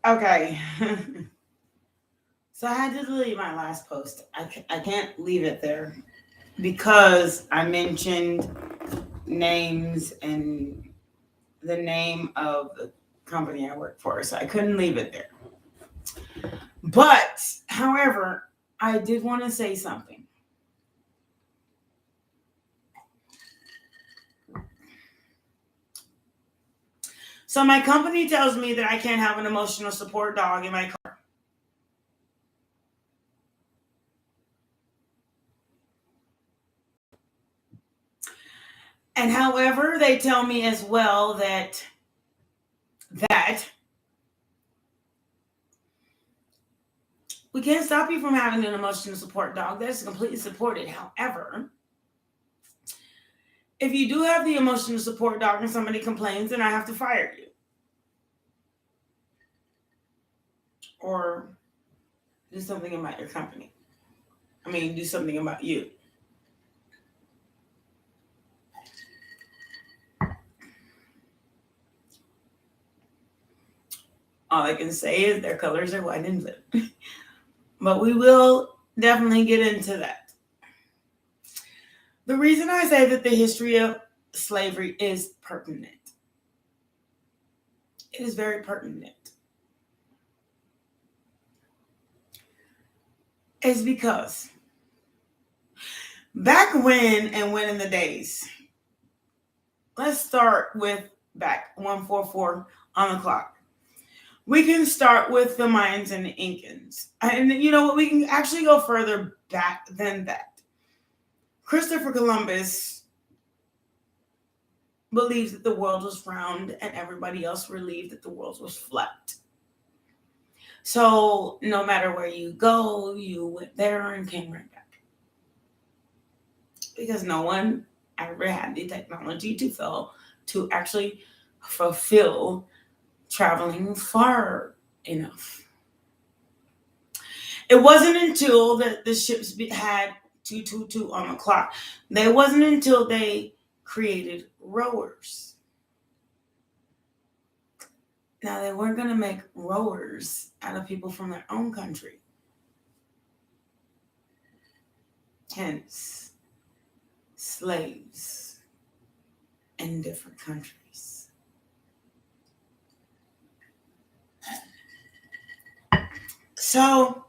Okay. So I had to delete my last post. I can't leave it there because I mentioned names and the name of the company I work for. So I couldn't leave it there. But, however, I did want to say something. So my company tells me that I can't have an emotional support dog in my car. And however, they tell me as well that we can't stop you from having an emotional support dog. That's completely supported. However, if you do have the emotional support dog and somebody complains, then I have to fire you. Or do something about your company. Do something about you. All I can say is their colors are white and blue. But we will definitely get into that. The reason I say that the history of slavery is pertinent. It is very pertinent. Is because back when in the days, let's start with back 144 on the clock. We can start with the Mayans and the Incans. And you know what? We can actually go further back than that. Christopher Columbus believed that the world was round and everybody else believed that the world was flat. So no matter where you go, you went there and came right back. Because no one ever had the technology to actually fulfill traveling far enough. It wasn't until the ships had 222 on the clock. It wasn't until they created rowers. Now, they weren't going to make rowers out of people from their own country. Hence, slaves in different countries. So,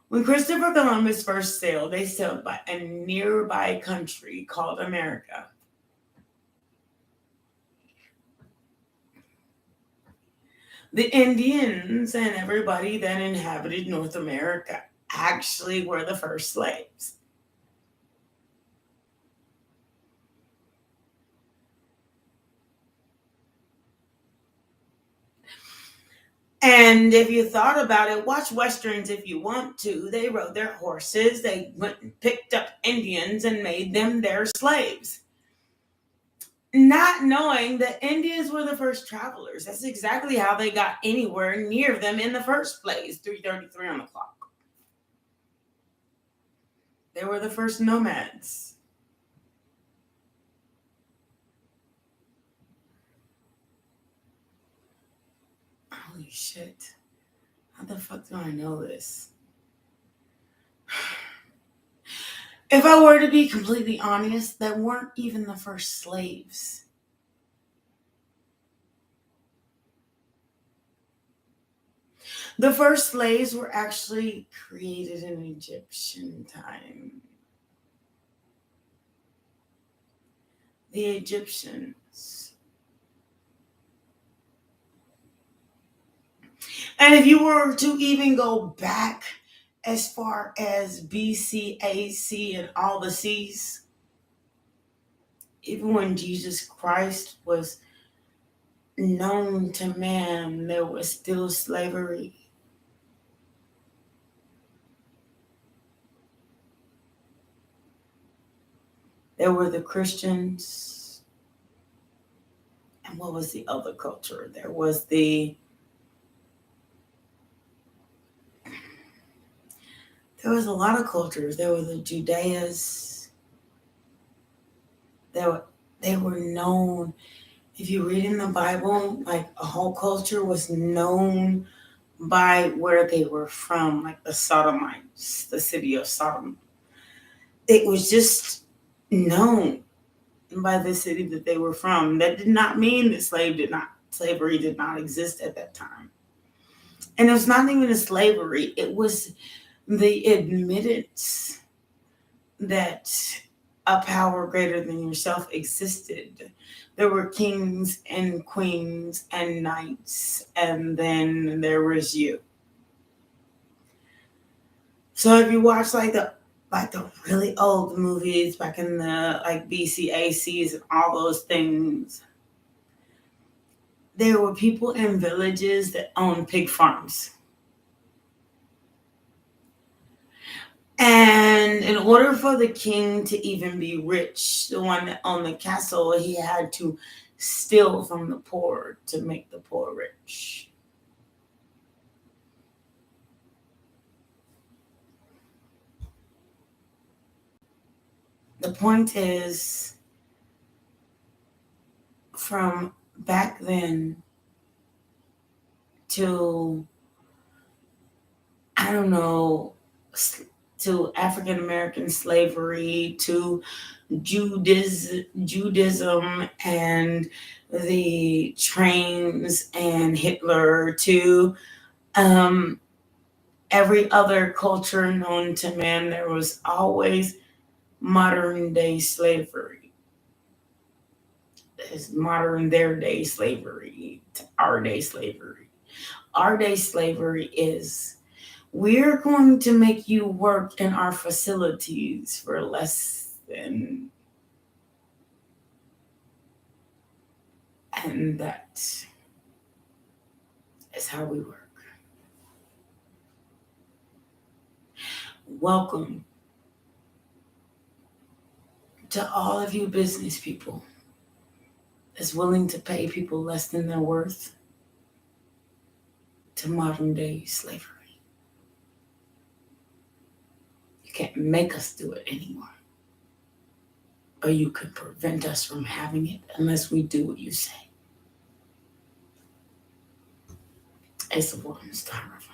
when Christopher Columbus first sailed, they sailed by a nearby country called America. The Indians and everybody that inhabited North America actually were the first slaves. And if you thought about it, watch Westerns if you want to. They rode their horses. They went and picked up Indians and made them their slaves. Not knowing that Indians were the first travelers. That's exactly how they got anywhere near them in the first place, 3:33 on the clock. They were the first nomads. Holy shit. How the fuck do I know this? If I were to be completely honest, they weren't even the first slaves. The first slaves were actually created in Egyptian time. The Egyptians. And if you were to even go back as far as BCAC and all the C's, even when Jesus Christ was known to man, there was still slavery. There were the Christians. And what was the other culture? There was a lot of cultures. There were the Judeas. They were known If you read in the Bible, like a whole culture was known by where they were from, like the Sodomites, the city of Sodom. It was just known by the city that they were from. That did not mean that slavery did not exist at that time. And it was not even a slavery, it was the admittance that a power greater than yourself existed. There were kings and queens and knights, and then there was you. So if you watch like the really old movies back in the like BCACs and all those things, there were people in villages that owned pig farms. And in order for the king to even be rich, the one that owned the castle, he had to steal from the poor to make the poor rich. The point is, from back then to, I don't know, to African American slavery, to Judaism and the trains and Hitler, to every other culture known to man, there was always modern day slavery. There's their day slavery to our day slavery. Our day slavery is, we're going to make you work in our facilities for less than, and that is how we work. Welcome to all of you business people that's willing to pay people less than their worth, to modern day slavery. You can't make us do it anymore. Or you could prevent us from having it unless we do what you say. Ace of Wands, Taurus.